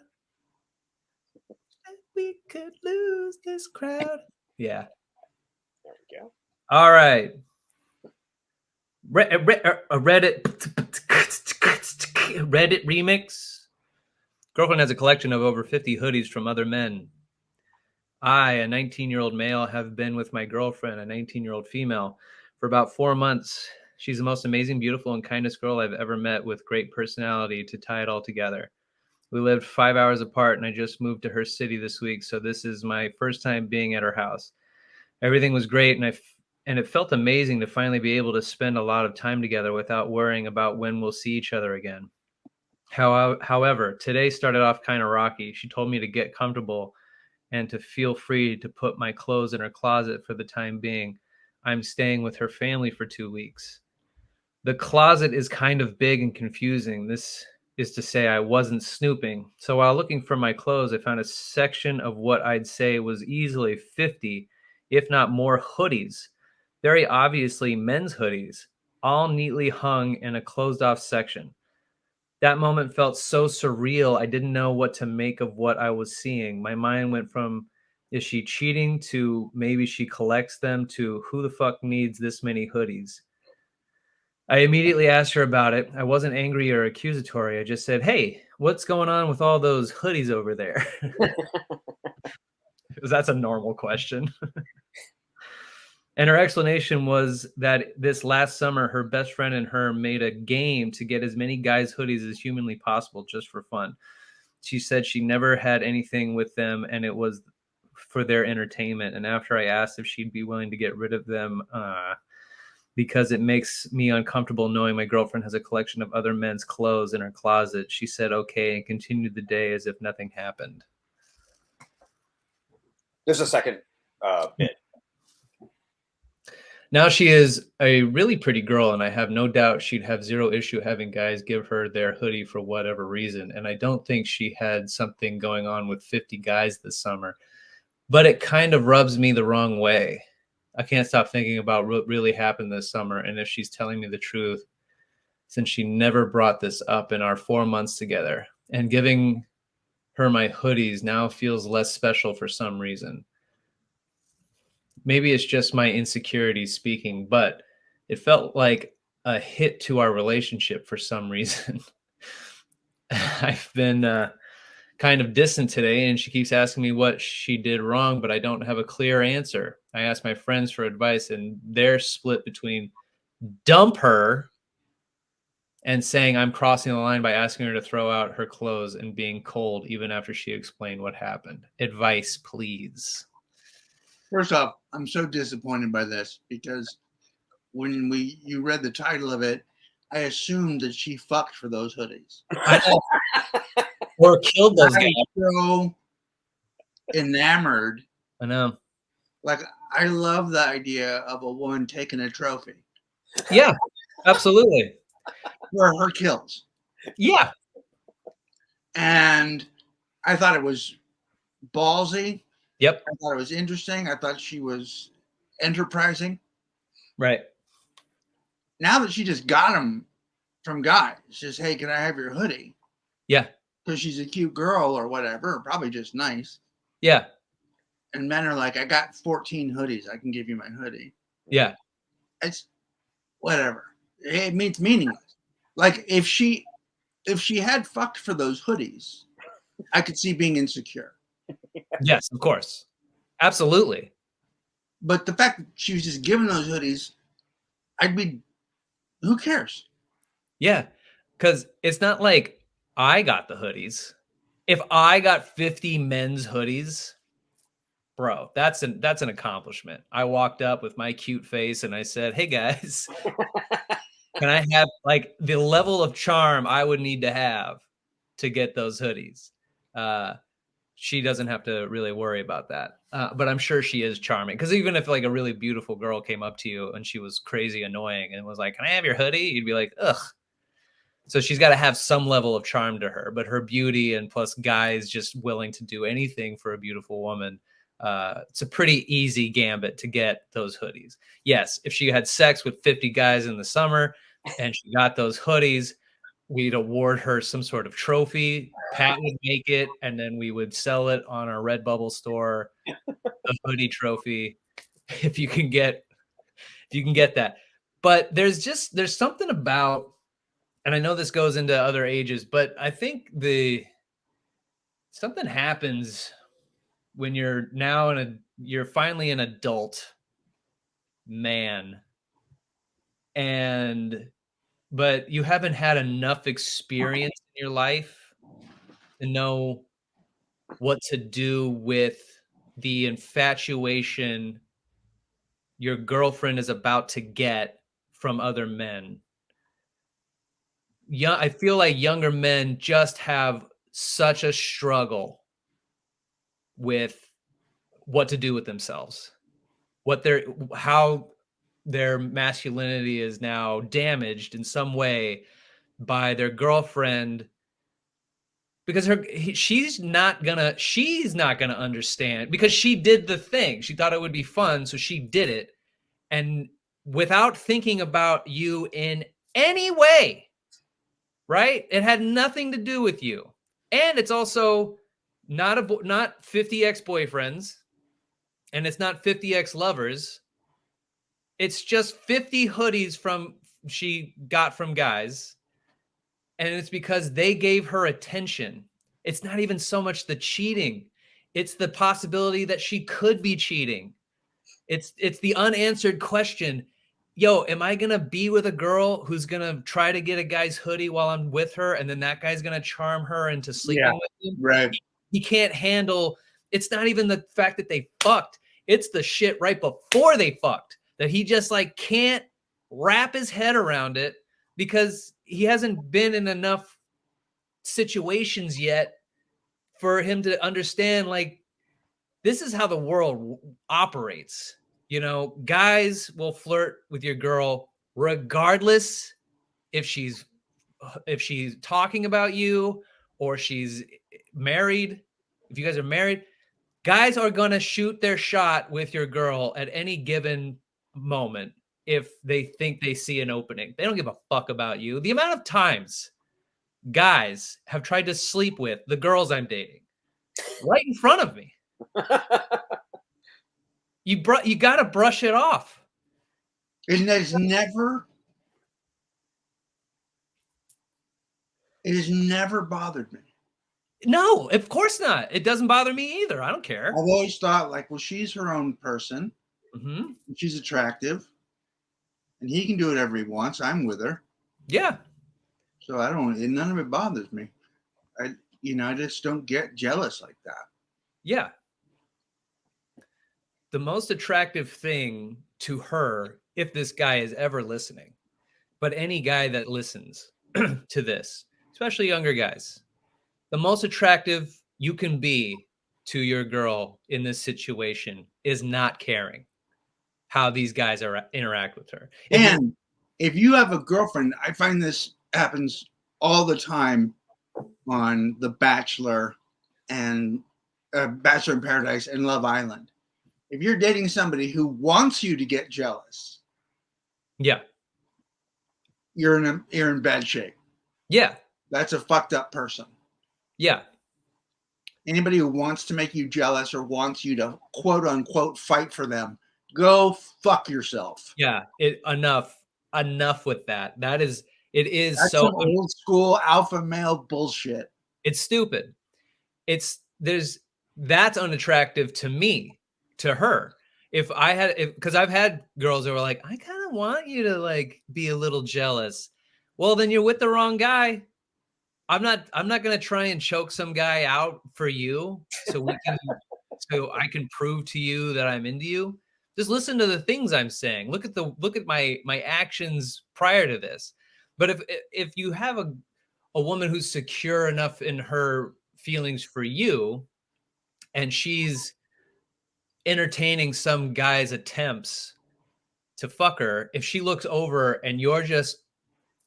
that we could lose this crowd. Yeah. There we go. All right. Reddit remix. Girlfriend has a collection of over 50 hoodies from other men. I, a 19-year-old male, have been with my girlfriend, a 19-year-old female, for about 4 months. She's the most amazing, beautiful, and kindest girl I've ever met, with great personality to tie it all together. We lived 5 hours apart, and I just moved to her city this week, so this is my first time being at her house. Everything was great, and it felt amazing to finally be able to spend a lot of time together without worrying about when we'll see each other again. However, today started off kind of rocky. She told me to get comfortable and to feel free to put my clothes in her closet for the time being. I'm staying with her family for 2 weeks. The closet is kind of big and confusing. This is to say I wasn't snooping. So while looking for my clothes, I found a section of what I'd say was easily 50, if not more, hoodies. Very obviously men's hoodies, all neatly hung in a closed-off section. That moment felt so surreal, I didn't know what to make of what I was seeing. My mind went from, is she cheating, to maybe she collects them, to who the fuck needs this many hoodies? I immediately asked her about it. I wasn't angry or accusatory. I just said, hey, what's going on with all those hoodies over there? Because that's a normal question. And her explanation was that this last summer, her best friend and her made a game to get as many guys' hoodies as humanly possible, just for fun. She said she never had anything with them, and it was for their entertainment. And after I asked if she'd be willing to get rid of them, because it makes me uncomfortable knowing my girlfriend has a collection of other men's clothes in her closet, she said okay and continued the day as if nothing happened. There's a second bit. Now she is a really pretty girl, and I have no doubt she'd have zero issue having guys give her their hoodie for whatever reason. And I don't think she had something going on with 50 guys this summer. But it kind of rubs me the wrong way. I can't stop thinking about what really happened this summer, and if she's telling me the truth, since she never brought this up in our 4 months together. And giving her my hoodies now feels less special for some reason. Maybe it's just my insecurity speaking, but it felt like a hit to our relationship for some reason. I've been kind of distant today, and she keeps asking me what she did wrong, but I don't have a clear answer. I asked my friends for advice, and they're split between dump her and saying I'm crossing the line by asking her to throw out her clothes and being cold even after she explained what happened. Advice, please. First off, I'm so disappointed by this because when you read the title of it, I assumed that she fucked for those hoodies. Or killed those guys. So enamored. I know. Like, I love the idea of a woman taking a trophy. Yeah, absolutely. For her kills. Yeah. And I thought it was ballsy. Yep. I thought it was interesting. I thought she was enterprising. Right. Now that she just got him from guys, just, hey, can I have your hoodie? Yeah. Because she's a cute girl or whatever, probably just nice. Yeah. And men are like, I got 14 hoodies. I can give you my hoodie. Yeah. It's whatever. It means meaningless. Like if she had fucked for those hoodies, I could see being insecure. Yes, of course. Absolutely. But the fact that she was just giving those hoodies, who cares? Yeah. Because it's not like I got the hoodies. If I got 50 men's hoodies, bro, that's an accomplishment. I walked up with my cute face and I said, hey guys, can I have like the level of charm I would need to have to get those hoodies? She doesn't have to really worry about that. But I'm sure she is charming. Because even if like a really beautiful girl came up to you and she was crazy annoying and was like, can I have your hoodie? You'd be like, ugh. So she's got to have some level of charm to her. But her beauty and plus guys just willing to do anything for a beautiful woman, it's a pretty easy gambit to get those hoodies. Yes, if she had sex with 50 guys in the summer and she got those hoodies, we'd award her some sort of trophy. Pat would make it, and then we would sell it on our Redbubble store. The hoodie trophy, if you can get that. But there's something about, and I know this goes into other ages, but I think something happens when you're you're finally an adult man, but you haven't had enough experience in your life to know what to do with the infatuation your girlfriend is about to get from other men. Yeah, I feel like younger men just have such a struggle with what to do with themselves, how their masculinity is now damaged in some way by their girlfriend, because she's not gonna understand, because she did the thing. She thought it would be fun, so she did it, and without thinking about you in any way, right? It had nothing to do with you, and it's also not 50 ex-boyfriends, and it's not 50 ex-lovers. It's just 50 hoodies she got from guys. And it's because they gave her attention. It's not even so much the cheating. It's the possibility that she could be cheating. It's the unanswered question. Yo, am I going to be with a girl who's going to try to get a guy's hoodie while I'm with her, and then that guy's going to charm her into sleeping with him? Right. He can't handle. It's not even the fact that they fucked. It's the shit right before they fucked that he just like can't wrap his head around it, because he hasn't been in enough situations yet for him to understand, like, this is how the world operates. You know, guys will flirt with your girl regardless if she's talking about you or she's married. If you guys are married, guys are going to shoot their shot with your girl at any given moment if they think they see an opening. They don't give a fuck about you. The amount of times guys have tried to sleep with the girls I'm dating right in front of me. You got to brush it off. And it has never bothered me. No, of course not. It doesn't bother me either. I don't care. I've always thought, like, well, she's her own person. Mm-hmm. She's attractive. And he can do whatever he wants. I'm with her. Yeah. So none of it bothers me. I just don't get jealous like that. Yeah. The most attractive thing to her, if this guy is ever listening, but any guy that listens to this, especially younger guys, the most attractive you can be to your girl in this situation is not caring how these guys interact with her. If you have a girlfriend, I find this happens all the time. on The Bachelor and Bachelor in Paradise and Love Island. If you're dating somebody who wants you to get jealous, Yeah. you're in bad shape. Yeah. That's a fucked up person. Yeah. Anybody who wants to make you jealous or wants you to quote unquote fight for them, go fuck yourself. Yeah. Enough with that. It is That's so some old school alpha male bullshit. It's stupid. That's unattractive to me, to her. Because I've had girls that were like, I kind of want you to like be a little jealous. Well, then you're with the wrong guy. I'm not going to try and choke some guy out for you so I can prove to you that I'm into you. Just listen to the things I'm saying. Look at my actions prior to this. But if you have a woman who's secure enough in her feelings for you, and she's entertaining some guy's attempts to fuck her, if she looks over and you're just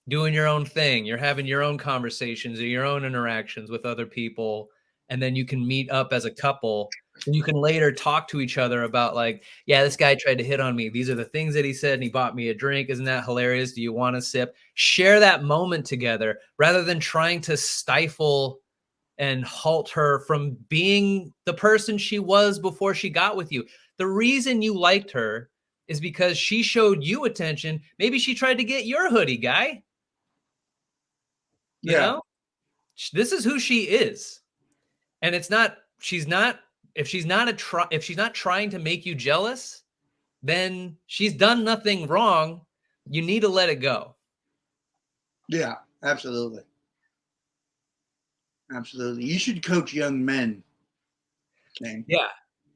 doing your own thing, you're having your own conversations or your own interactions with other people, and then you can meet up as a couple, and you can later talk to each other about like, yeah, this guy tried to hit on me. These are the things that he said, and he bought me a drink. Isn't that hilarious? Do you want a sip? Share that moment together rather than trying to stifle and halt her from being the person she was before she got with you. The reason you liked her is because she showed you attention. Maybe she tried to get your hoodie, guy. You know? This is who she is. And if she's not trying to make you jealous, then she's done nothing wrong. You need to let it go. Yeah, absolutely. Absolutely. You should coach young men. Okay. Yeah,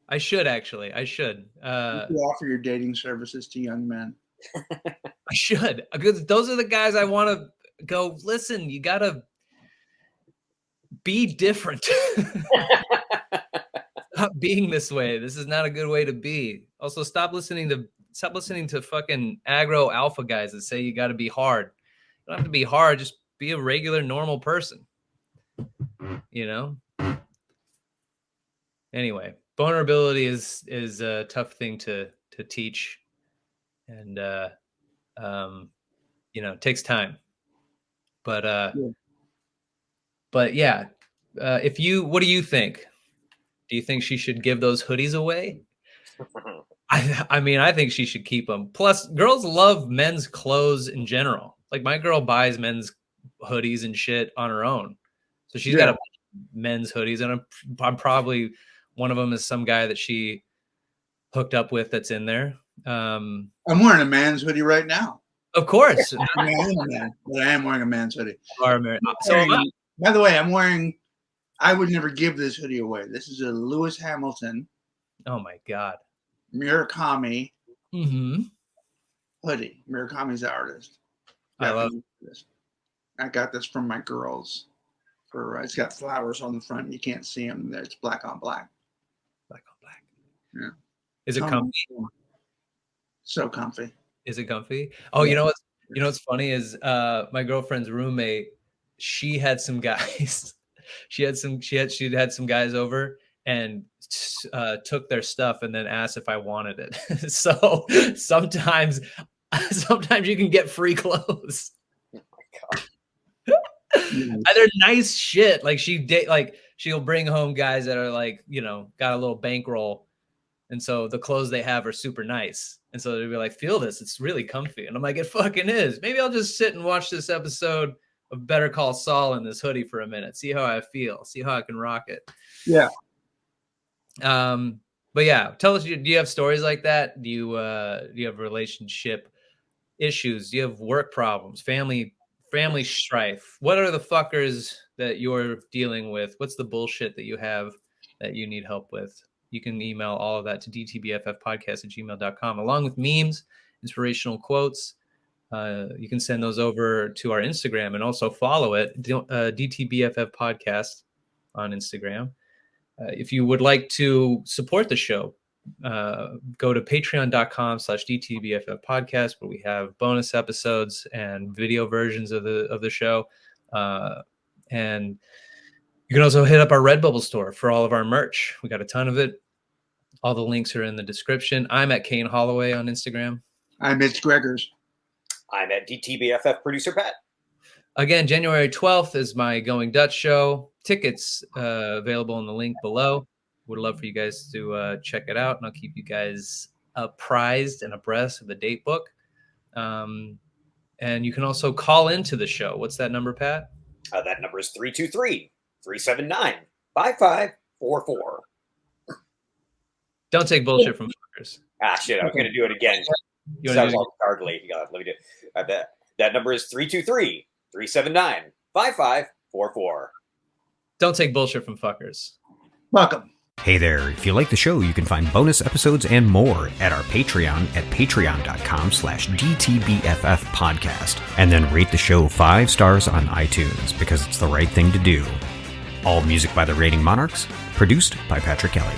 I should actually. I should. You should offer your dating services to young men. I should. Because those are the guys I want to go, listen, you got to be different. Stop being this way. This is not a good way to be. Also, stop listening to fucking aggro alpha guys that say you got to be hard. You don't have to be hard. Just be a regular, normal person. You know? Anyway, vulnerability is a tough thing to teach. And, it takes time. But yeah, what do you think? Do you think she should give those hoodies away? I mean, I think she should keep them. Plus, girls love men's clothes in general. Like my girl buys men's hoodies and shit on her own. So she's got a men's hoodies, and I'm probably one of them is some guy that she hooked up with that's in there. I'm wearing a man's hoodie right now. Of course. I am a man, but I am wearing a man's hoodie. So by the way, I would never give this hoodie away. This is a Lewis Hamilton. Oh my God. Murakami Mm-hmm. hoodie. Murakami's the artist. I love this. I got this from my girls. It's got flowers on the front. You can't see them there. It's black on black. Black on black. Yeah. Is it comfy? So comfy. Is it comfy? Oh, you know what's funny is my girlfriend's roommate, she had some guys. she had some guys over and took their stuff and then asked if I wanted it. So sometimes you can get free clothes. Oh my God. They're nice shit. Like she'll bring home guys that are like, got a little bankroll. And so the clothes they have are super nice. And so they'll be like, feel this. It's really comfy. And I'm like, it fucking is. Maybe I'll just sit and watch this episode of Better Call Saul in this hoodie for a minute. See how I feel. See how I can rock it. Yeah. But yeah, tell us, do you have stories like that? Do you have relationship issues? Do you have work problems, family strife? What are the fuckers that you're dealing with? What's the bullshit that you have that you need help with? You can email all of that to dtbffpodcast@gmail.com, along with memes, inspirational quotes. You can send those over to our Instagram and also follow it, DTBFF Podcast on Instagram. If you would like to support the show, go to patreon.com/DTBFF Podcast, where we have bonus episodes and video versions of the show. And You can also hit up our Redbubble store for all of our merch. We got a ton of it. All the links are in the description. I'm at Kane Holloway on Instagram. I'm Mitch ckers. I'm at DTBFF Producer Pat. Again, January 12th is my Going Dutch show. Tickets available in the link below. Would love for you guys to check it out, and I'll keep you guys apprised and abreast of the date book. And you can also call into the show. What's that number, Pat? That number is 323-379-5544. Don't take bullshit from fuckers. Ah, shit, I was going to do it again. You Sounds wanna do all cardly. Let me do it. I bet. That number is 323-379-5544. Don't take bullshit from fuckers. Welcome. Hey there, if you like the show, you can find bonus episodes and more at our Patreon at patreon.com/DTBFF podcast. And then rate the show 5 stars on iTunes because it's the right thing to do. All music by the Rating Monarchs, produced by Patrick Kelly.